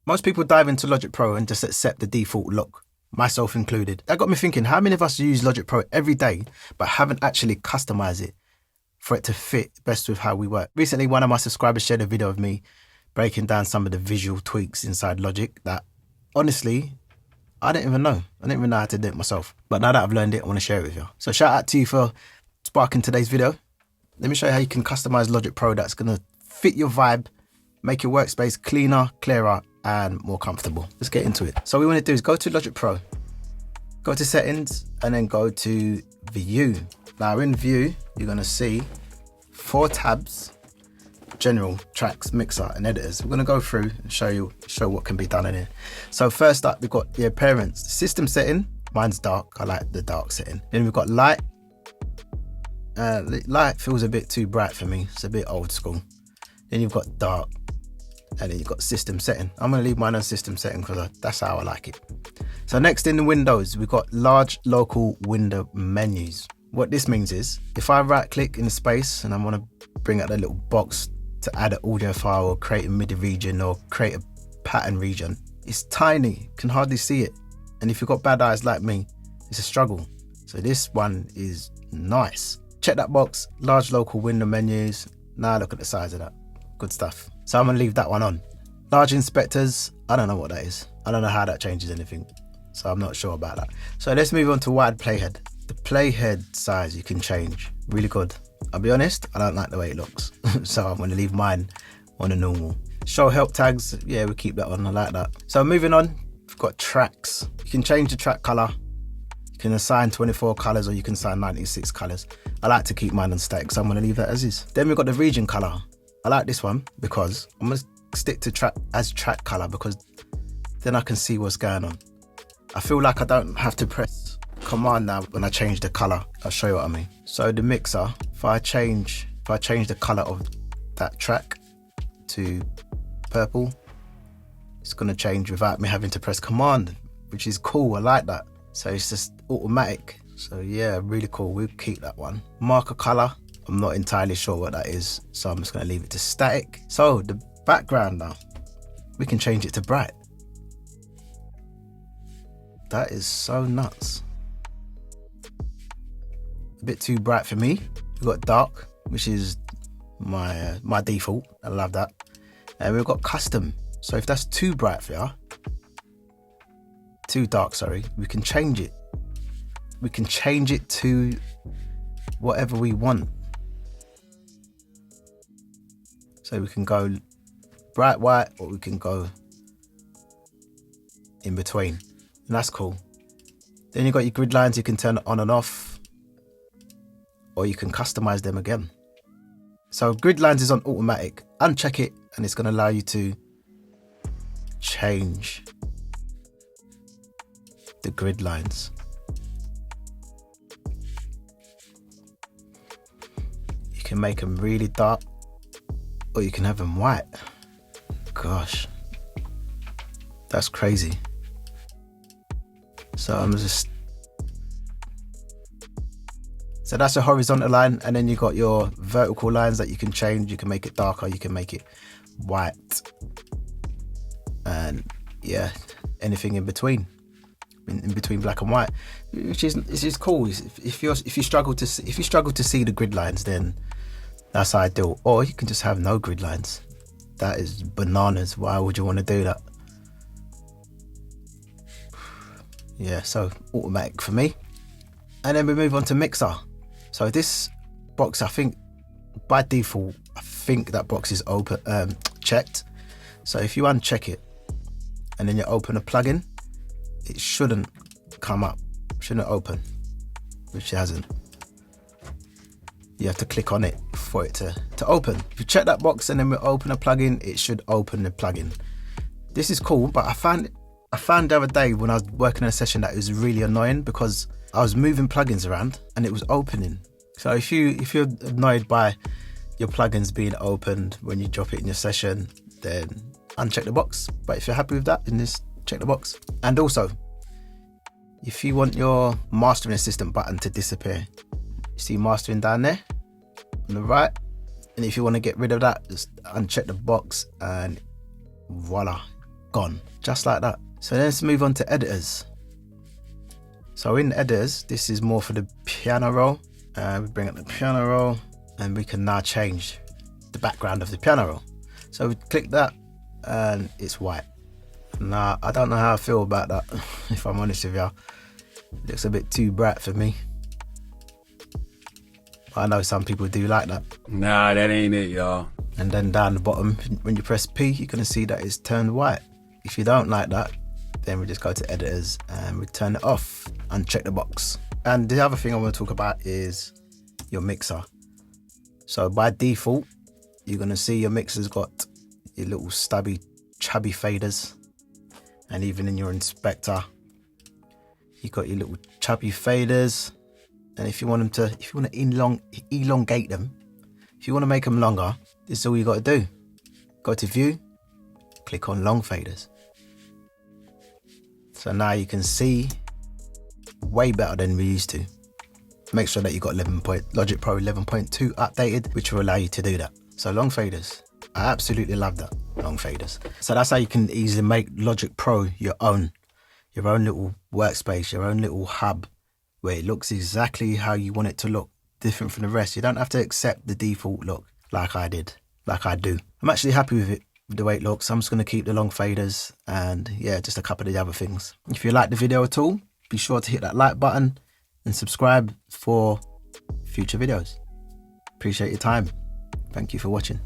Most people dive into Logic Pro and just accept the default look, myself included. That got me thinking, how many of us use Logic Pro every day but haven't actually customized it for it to fit best with how we work? Recently, one of my subscribers shared a video of me breaking down some of the visual tweaks inside Logic that, honestly, I didn't even know. I didn't even know how to do it myself. But now that I've learned it, I want to share it with you. So shout out to you for sparking today's video. Let me show you how you can customize Logic Pro that's going to fit your vibe, make your workspace cleaner, clearer, and more comfortable. Let's get into it. So what we want to do is go to Logic Pro, go to settings, and then go to view. Now in view, you're going to see 4 tabs: general, tracks, mixer, and editors. We're going to go through and show what can be done in here. So first up, we've got the appearance. System setting, mine's dark. I like the dark setting. Then we've got light. Light feels a bit too bright for me. It's a bit old school. Then you've got dark, and then you've got system setting. I'm going to leave mine on system setting because that's how I like it. So next in the windows, we've got large local window menus. What this means is if I right click in the space and I want to bring out the little box to add an audio file or create a MIDI region or create a pattern region, it's tiny, can hardly see it. And if you've got bad eyes like me, it's a struggle. So this one is nice. Check that box, large local window menus. Now look at the size of that. Good stuff. So I'm going to leave that one on. Large inspectors, I don't know what that is. I don't know how that changes anything. So I'm not sure about that. So let's move on to wide playhead. The playhead size you can change. Really good. I'll be honest, I don't like the way it looks. So I'm going to leave mine on a normal. Show help tags, yeah, we'll keep that on. I like that. So moving on, we've got tracks. You can change the track color. You can assign 24 colors or you can assign 96 colors. I like to keep mine on static, so I'm going to leave that as is. Then we've got the region color. I like this one because I'm going to stick to track color because then I can see what's going on. I feel like I don't have to press command now when I change the color. I'll show you what I mean. So the mixer, if I change the color of that track to purple, it's going to change without me having to press command, which is cool. I like that. So it's just automatic. So yeah, really cool. We'll keep that one. Marker color, I'm not entirely sure what that is, so I'm just going to leave it to static. So the background now, we can change it to bright. That is so nuts. A bit too bright for me. We've got dark, which is my default. I love that. And we've got custom. So if that's too bright for you, too dark, sorry, we can change it. We can change it to whatever we want. So we can go bright white or we can go in between. And that's cool. Then you've got your grid lines, you can turn it on and off, or you can customize them again. So grid lines is on automatic. Uncheck it and it's going to allow you to change the grid lines. You can make them really dark or you can have them white. Gosh, that's crazy. So so that's a horizontal line, and then you got your vertical lines that you can change. You can make it darker, you can make it white, and yeah, anything in between, in between black and white, which is cool. If you struggle to see the grid lines, then that's ideal. Or you can just have no grid lines. That is bananas. Why would you want to do that? Yeah, so automatic for me. And then we move on to mixer. So this box, I think by default, I think that box is open, checked. So if you uncheck it and then you open a plugin, it shouldn't come up, shouldn't open, which it hasn't. You have to click on it for it to open. If you check that box and then we open a plugin, it should open the plugin. This is cool, but I found the other day when I was working on a session that it was really annoying because I was moving plugins around and it was opening. So if you're annoyed by your plugins being opened when you drop it in your session, then uncheck the box. But if you're happy with that, then just check the box. And also, if you want your mastering assistant button to disappear, you see mastering down there on the right. And if you want to get rid of that, just uncheck the box and voila, gone, just like that. So let's move on to editors. So in editors, this is more for the piano roll. We bring up the piano roll and we can now change the background of the piano roll. So we click that and it's white. Now, I don't know how I feel about that, if I'm honest with you. It looks a bit too bright for me. I know some people do like that. Nah, that ain't it, y'all. And then down the bottom, when you press P, you're gonna see that it's turned white. If you don't like that, then we just go to editors and we turn it off and check the box. And the other thing I want to talk about is your mixer. So by default, you're gonna see your mixer's got your little stubby, chubby faders. And even in your inspector, you got your little chubby faders. And if you want them to, if you want to elongate them, if you want to make them longer, this is all you got to do. Go to view, click on long faders. So now you can see way better than we used to. Make sure that you got Logic Pro 11.2 updated, which will allow you to do that. So long faders, I absolutely love that, long faders. So that's how you can easily make Logic Pro your own little workspace, your own little hub, where it looks exactly how you want it to look, different from the rest. You don't have to accept the default look like I do. I'm actually happy with it, with the way it looks. I'm just going to keep the long faders and yeah, just a couple of the other things. If you like the video at all, be sure to hit that like button and subscribe for future videos. Appreciate your time. Thank you for watching.